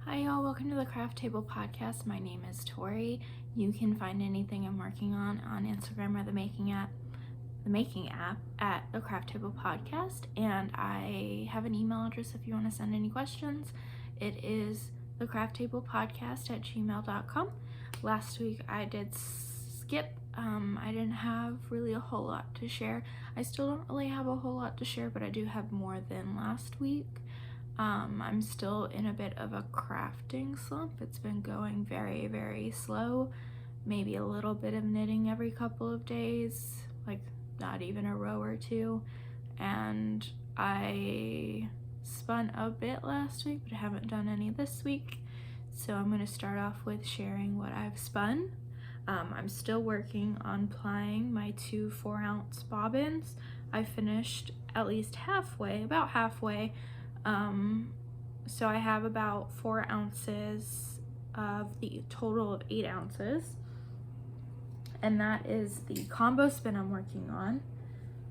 Hi y'all, welcome to the Craft Table Podcast. My name is Tori. You can find anything I'm working on Instagram or the Making app at the Craft Table Podcast. And I have an email address if you want to send any questions. It is thecrafttablepodcast@gmail.com. Last week I did skip. I didn't have really a whole lot to share. I still don't really have a whole lot to share, but I do have more than last week. I'm still in a bit of a crafting slump. It's been going very, very slow. Maybe a little bit of knitting every couple of days, like not even a row or two. And I spun a bit last week, but I haven't done any this week. So I'm going to start off with sharing what I've spun. I'm still working on plying my two 4-ounce bobbins. I finished at least about halfway. So I have about 4 ounces of the total of 8 ounces. And that is the combo spin I'm working on.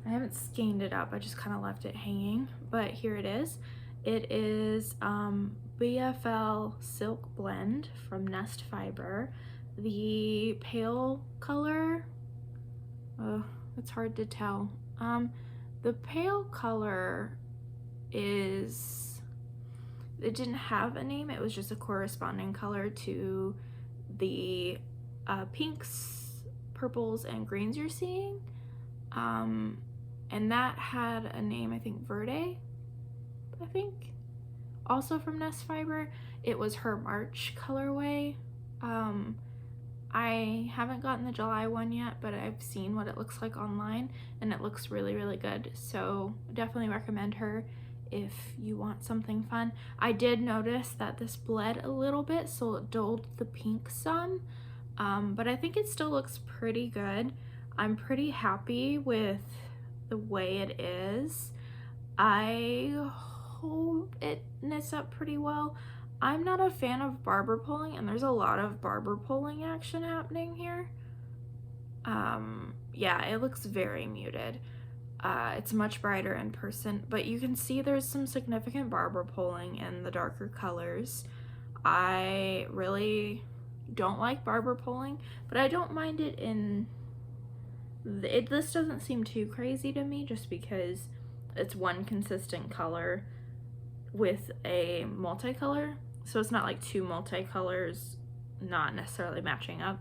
I haven't skeined it up, I just kind of left it hanging, but here it is. It is BFL Silk Blend from Nest Fiber. The pale color, it's hard to tell. The pale color it didn't have a name, it was just a corresponding color to the pinks, purples, and greens you're seeing. And that had a name, I think Verde, also from Nest Fiber. It was her March colorway. I haven't gotten the July one yet, but I've seen what it looks like online and it looks really, really good. So definitely recommend her if you want something fun. I did notice that this bled a little bit, so it dulled the pink some, but I think it still looks pretty good. I'm pretty happy with the way it is. I hope it knits up pretty well. I'm not a fan of barber pulling, and there's a lot of barber pulling action happening here. Yeah, it looks very muted. It's much brighter in person, but you can see there's some significant barber pulling in the darker colors. I really don't like barber pulling, but I don't mind it this doesn't seem too crazy to me just because it's one consistent color with a multicolor, so it's not like two multicolors not necessarily matching up.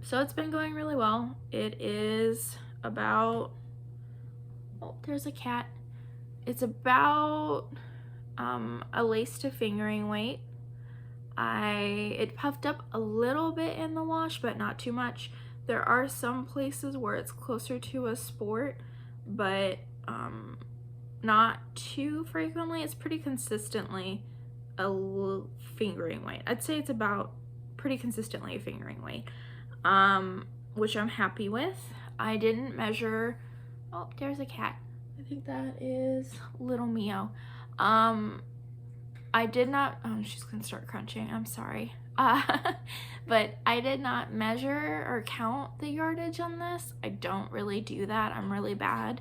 So it's been going really well. It is about, oh, there's a cat. It's about a lace to fingering weight. It puffed up a little bit in the wash, but not too much. There are some places where it's closer to a sport, but not too frequently. It's pretty consistently a fingering weight. I'd say it's about pretty consistently a fingering weight, which I'm happy with. I didn't measure. Oh, there's a cat. I think that is little Mio. I did not, oh, she's gonna start crunching, I'm sorry. But I did not measure or count the yardage on this. I don't really do that. I'm really bad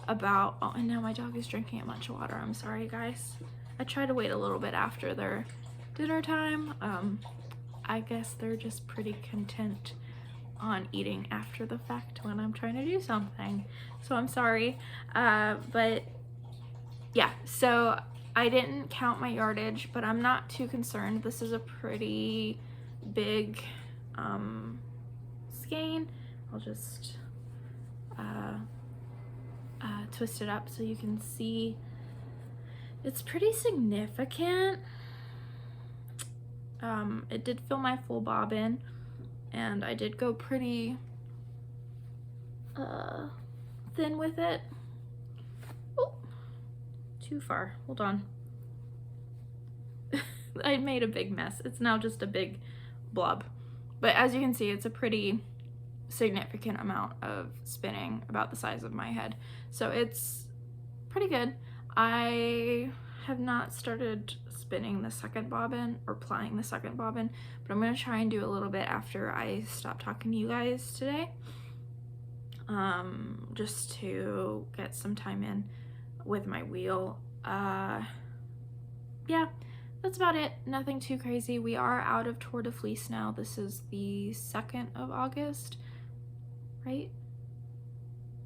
about, oh, and now my dog is drinking a bunch of water. I'm sorry, guys. I try to wait a little bit after their dinner time. I guess they're just pretty content on eating after the fact when I'm trying to do something. So I'm sorry. But yeah, so I didn't count my yardage, but I'm not too concerned. This is a pretty big skein. I'll just twist it up so you can see. It's pretty significant. It did fill my full bobbin, and I did go pretty thin with it. Oh, too far. Hold on. I made a big mess. It's now just a big blob. But as you can see, it's a pretty significant amount of spinning, about the size of my head. So it's pretty good. I have not started spinning the second bobbin or plying the second bobbin, but I'm going to try and do a little bit after I stop talking to you guys today, just to get some time in with my wheel. Yeah, that's about it. Nothing too crazy. We are out of Tour de Fleece now. This is the 2nd of August, right?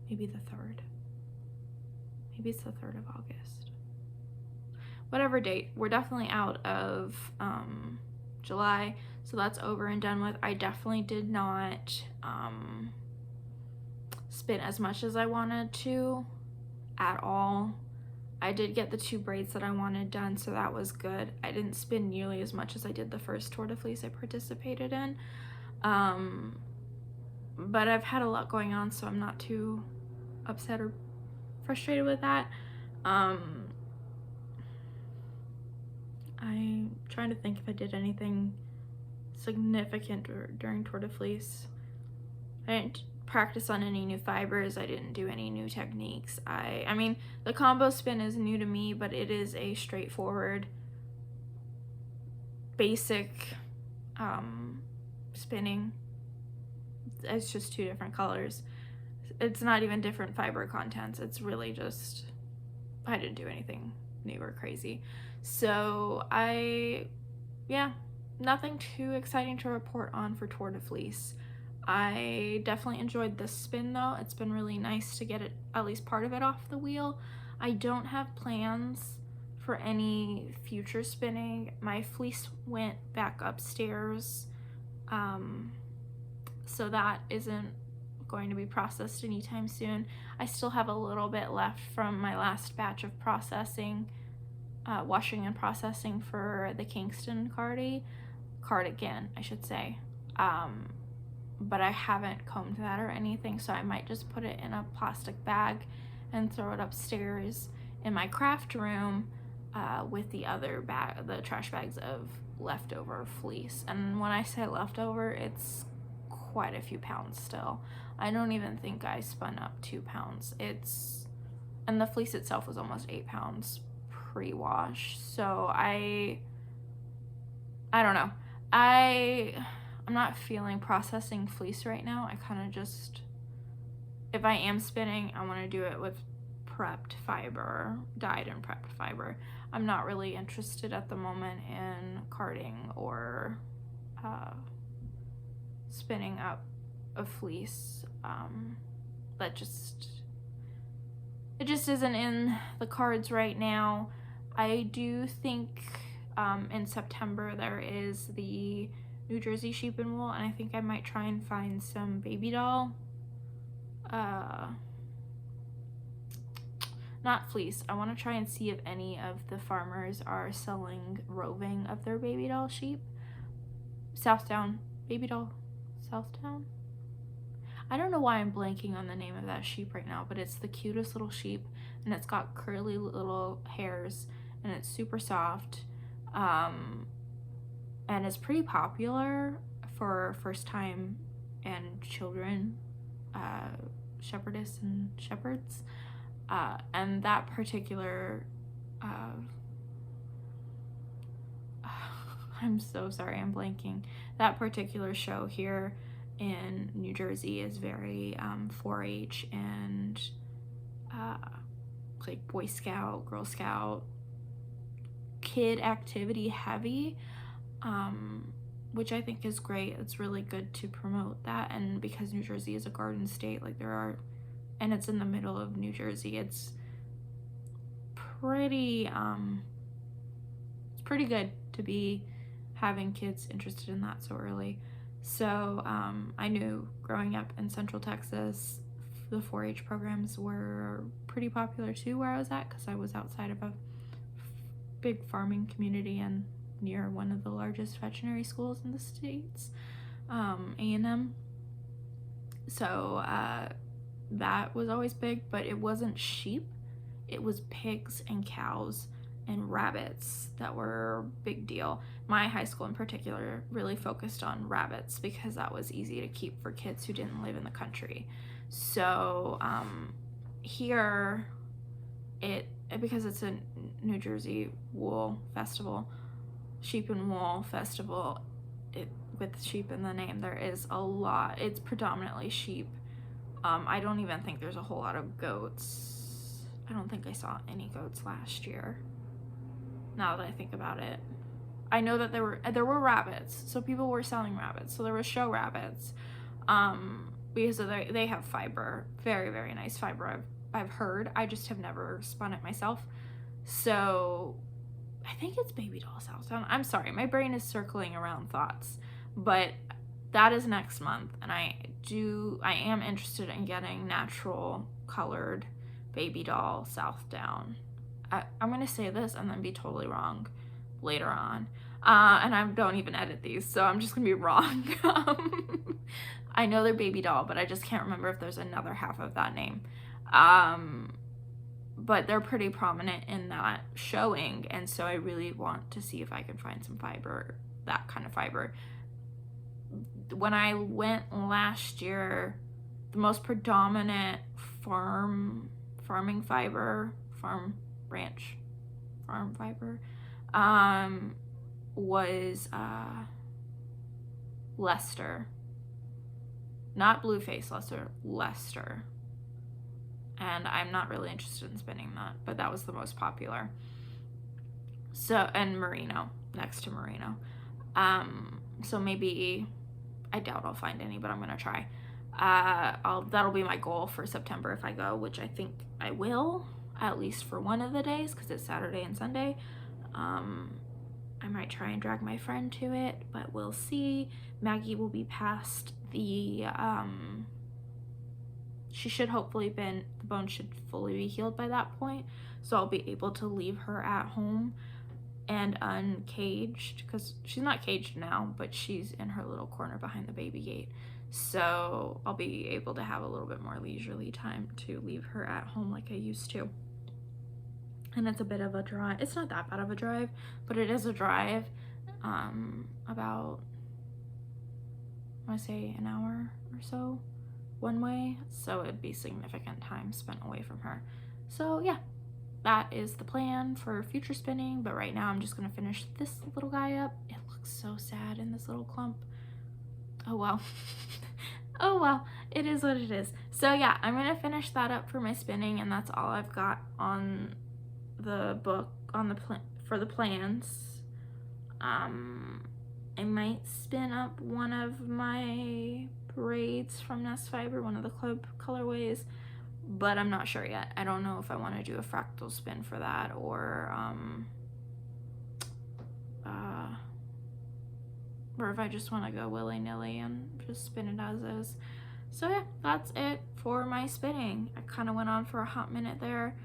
Maybe the 3rd. Maybe it's the 3rd of August. Whatever date. We're definitely out of July, so that's over and done with. I definitely did not spin as much as I wanted to at all. I did get the 2 braids that I wanted done, so that was good. I didn't spin nearly as much as I did the first Tour de Fleece I participated in. But I've had a lot going on, so I'm not too upset or frustrated with that. I'm trying to think if I did anything significant during Tour de Fleece. I didn't practice on any new fibers. I didn't do any new techniques. I mean, the combo spin is new to me, but it is a straightforward, basic spinning. It's just 2 different colors. It's not even different fiber contents. It's really just, I didn't do anything new or crazy. So yeah, nothing too exciting to report on for Tour de Fleece. I definitely enjoyed this spin though. It's been really nice to get it, at least part of it, off the wheel. I don't have plans for any future spinning. My fleece went back upstairs, so that isn't going to be processed anytime soon. I still have a little bit left from my last batch of processing, washing and processing for the Kingston cardigan, I should say. But I haven't combed that or anything, so I might just put it in a plastic bag and throw it upstairs in my craft room with the other the trash bags of leftover fleece. And when I say leftover, it's quite a few pounds still. I don't even think I spun up 2 pounds. And the fleece itself was almost 8 pounds pre-wash. So I don't know. I'm not feeling processing fleece right now. I kind of just, if I am spinning, I want to do it with prepped fiber, dyed and prepped fiber. I'm not really interested at the moment in carding or spinning up a fleece. It just isn't in the cards right now. I do think in September there is the New Jersey Sheep and Wool, and I think I might try and find some baby doll, not fleece. I want to try and see if any of the farmers are selling roving of their baby doll sheep. Southdown, baby doll, Southdown? I don't know why I'm blanking on the name of that sheep right now, but it's the cutest little sheep, and it's got curly little hairs, and it's super soft. And it's pretty popular for first time and children shepherdess and shepherds, and that particular I'm so sorry, I'm blanking. That particular show here in New Jersey is very 4-H and like Boy Scout, Girl Scout, kid activity heavy, which I think is great. It's really good to promote that, and because New Jersey is a garden state, like and it's in the middle of New Jersey, it's pretty good to be having kids interested in that so early. So I knew growing up in Central Texas, the 4-H programs were pretty popular too where I was at, because I was outside of a big farming community and near one of the largest veterinary schools in the States, A&M. So that was always big, but it wasn't sheep. It was pigs and cows and rabbits that were a big deal. My high school in particular really focused on rabbits because that was easy to keep for kids who didn't live in the country. So here, because it's a New Jersey wool festival, sheep and wool festival, with sheep in the name, there is a lot. It's predominantly sheep. I don't even think there's a whole lot of goats. I don't think I saw any goats last year, now that I think about it. I know that there were rabbits, so people were selling rabbits. So there were show rabbits, because they have fiber, very, very nice fiber. I've heard. I just have never spun it myself. So I think it's baby doll Southdown. I'm sorry, my brain is circling around thoughts, but that is next month, and I am interested in getting natural colored baby doll Southdown. I'm gonna say this and then be totally wrong later on, and I don't even edit these, so I'm just gonna be wrong. I know they're baby doll, but I just can't remember if there's another half of that name. But they're pretty prominent in that showing, and so I really want to see if I can find some fiber, that kind of fiber. When I went last year, the most predominant farm fiber was Leicester. Not Blueface Leicester. And I'm not really interested in spinning that, but that was the most popular. So, and Merino, next to Merino. So maybe, I doubt I'll find any, but I'm gonna try. That'll be my goal for September if I go, which I think I will, at least for one of the days, because it's Saturday and Sunday. I might try and drag my friend to it, but we'll see. Maggie will be past the, she should hopefully the bone should fully be healed by that point, so I'll be able to leave her at home and uncaged, because she's not caged now, but she's in her little corner behind the baby gate, so I'll be able to have a little bit more leisurely time to leave her at home like I used to. And it's a bit of a drive. It's not that bad of a drive, but it is a drive, about, I want to say an hour or so one way, so it'd be significant time spent away from her. So yeah, that is the plan for future spinning, but right now I'm just gonna finish this little guy up. It looks so sad in this little clump. Oh well. Oh well, it is what it is. So yeah, I'm gonna finish that up for my spinning, and that's all I've got on the book, on the for the plans. I might spin up one of my braids from Nest Fiber, one of the club colorways, but I'm not sure yet. I don't know if I want to do a fractal spin for that, or if I just want to go willy-nilly and just spin it as is. So yeah, that's it for my spinning. I kind of went on for a hot minute there.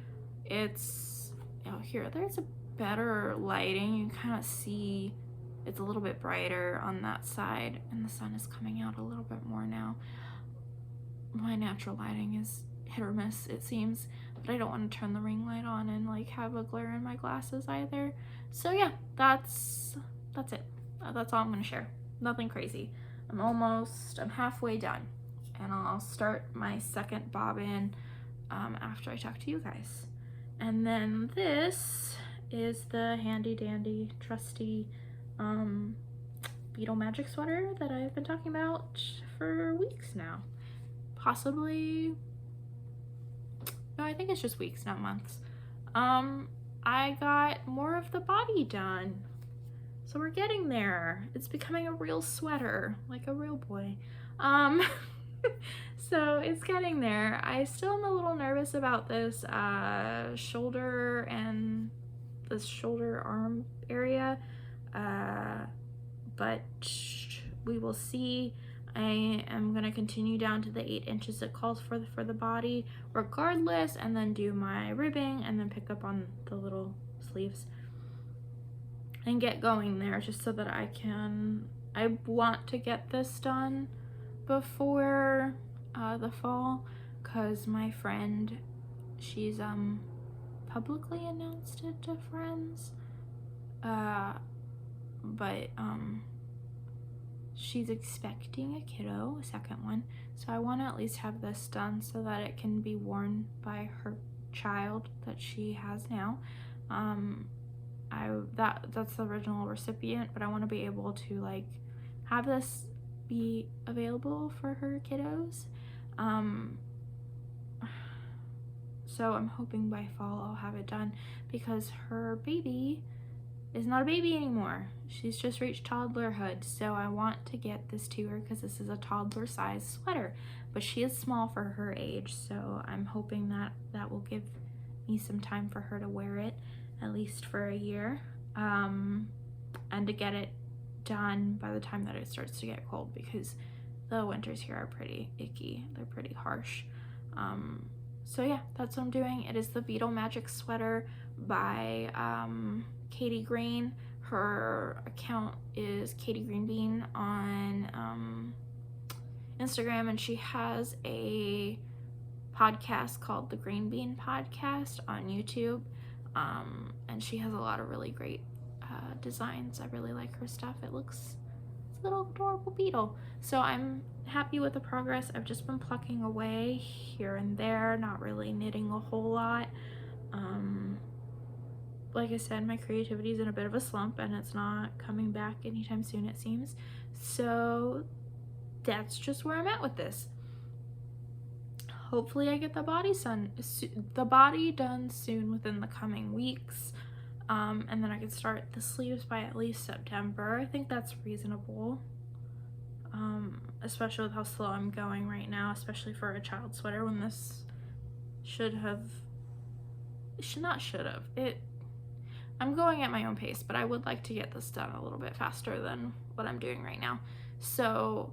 It's, oh, here, there's a better lighting. You can kind of see it's a little bit brighter on that side, and the sun is coming out a little bit more now. My natural lighting is hit or miss, it seems, but I don't want to turn the ring light on and like have a glare in my glasses either. So yeah, that's it. That's all I'm gonna share. Nothing crazy. I'm halfway done, and I'll start my second bobbin after I talk to you guys. And then this is the handy dandy trusty beetle magic sweater that I've been talking about for weeks now. Possibly, no, I think it's just weeks, not months. I got more of the body done, so we're getting there. It's becoming a real sweater, like a real boy. So it's getting there. I still am a little nervous about this shoulder and this shoulder arm area, but we will see. I am gonna continue down to the 8 inches it calls for the body regardless, and then do my ribbing, and then pick up on the little sleeves and get going there, just so that I want to get this done before the fall, because my friend, she's publicly announced it to friends, but she's expecting a kiddo, a second one, so I want to at least have this done so that it can be worn by her child that she has now. That's the original recipient, but I want to be able to like have this be available for her kiddos. So I'm hoping by fall I'll have it done, because her baby is not a baby anymore. She's just reached toddlerhood, so I want to get this to her because this is a toddler size sweater, but she is small for her age, so I'm hoping that that will give me some time for her to wear it, at least for a year, and to get it done by the time that it starts to get cold, because the winters here are pretty icky. They're pretty harsh. So yeah, that's what I'm doing. It is the Beetle Magic sweater by Katie Green. Her account is Katie Green Bean on Instagram, and she has a podcast called the Green Bean Podcast on YouTube, and she has a lot of really great designs. I really like her stuff. It's a little adorable beetle. So I'm happy with the progress. I've just been plucking away here and there, not really knitting a whole lot. Like I said, my creativity is in a bit of a slump, and it's not coming back anytime soon, it seems. So that's just where I'm at with this. Hopefully I get the body done soon, within the coming weeks, and then I can start the sleeves by at least September. I think that's reasonable, especially with how slow I'm going right now, especially for a child sweater, when this I'm going at my own pace, but I would like to get this done a little bit faster than what I'm doing right now. So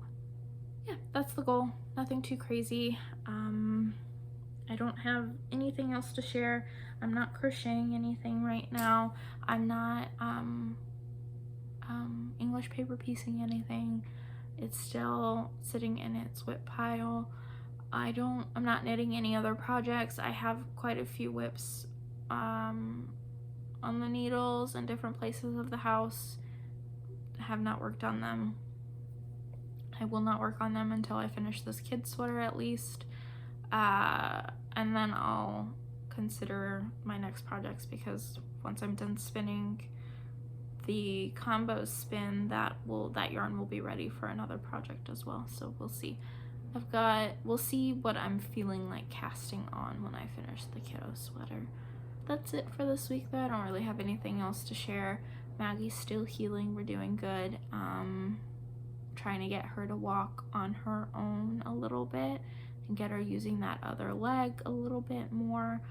yeah, that's the goal. Nothing too crazy. I don't have anything else to share. I'm not crocheting anything right now. I'm not English paper piecing anything. It's still sitting in its whip pile. I'm not knitting any other projects. I have quite a few whips on the needles in different places of the house. I have not worked on them. I will not work on them until I finish this kid sweater, at least, and then I'll consider my next projects, because once I'm done spinning the combo spin, that yarn will be ready for another project as well. So we'll see. We'll see what I'm feeling like casting on when I finish the kiddo sweater. That's it for this week, though. I don't really have anything else to share. Maggie's still healing. We're doing good. Trying to get her to walk on her own a little bit and get her using that other leg a little bit more.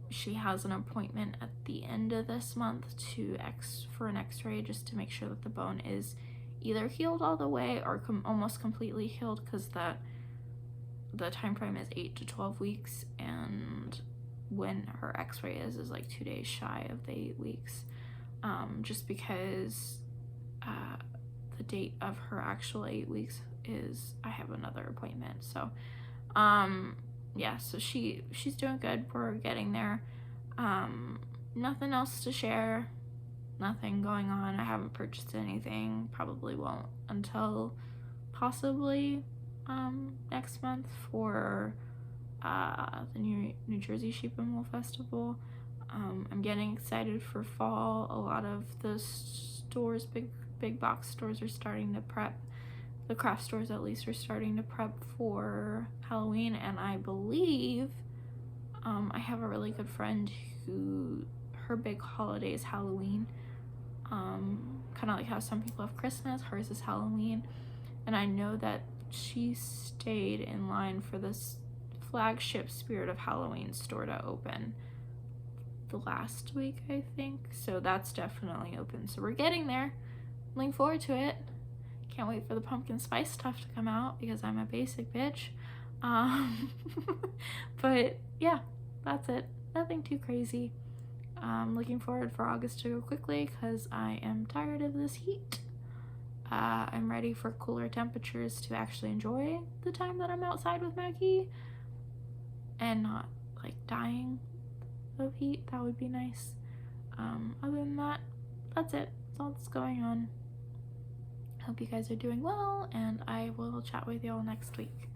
She has an appointment at the end of this month for an x-ray, just to make sure that the bone is either healed all the way or almost completely healed, because the time frame is 8 to 12 weeks, and when her x-ray is like 2 days shy of the 8 weeks, just because the date of her actual 8 weeks is, I have another appointment. So yeah, so she's doing good. We're getting there. Nothing else to share, nothing going on. I haven't purchased anything, probably won't until possibly next month for the New Jersey Sheep and Wool Festival. I'm getting excited for fall. A lot of the stores, big box stores, are starting to prep. The craft stores, at least, are starting to prep for Halloween, and I believe I have a really good friend who her big holiday is Halloween. Kind of like how some people have Christmas, hers is Halloween, and I know that she stayed in line for this flagship Spirit of Halloween store to open the last week, I think. So that's definitely open. So we're getting there. Looking forward to it. Can't wait for the pumpkin spice stuff to come out, because I'm a basic bitch. But yeah, that's it. Nothing too crazy. Looking forward for August to go quickly, because I am tired of this heat. I'm ready for cooler temperatures to actually enjoy the time that I'm outside with Maggie and not like dying of heat. That would be nice. Other than that, that's it. That's all that's going on. Hope you guys are doing well, and I will chat with y'all next week.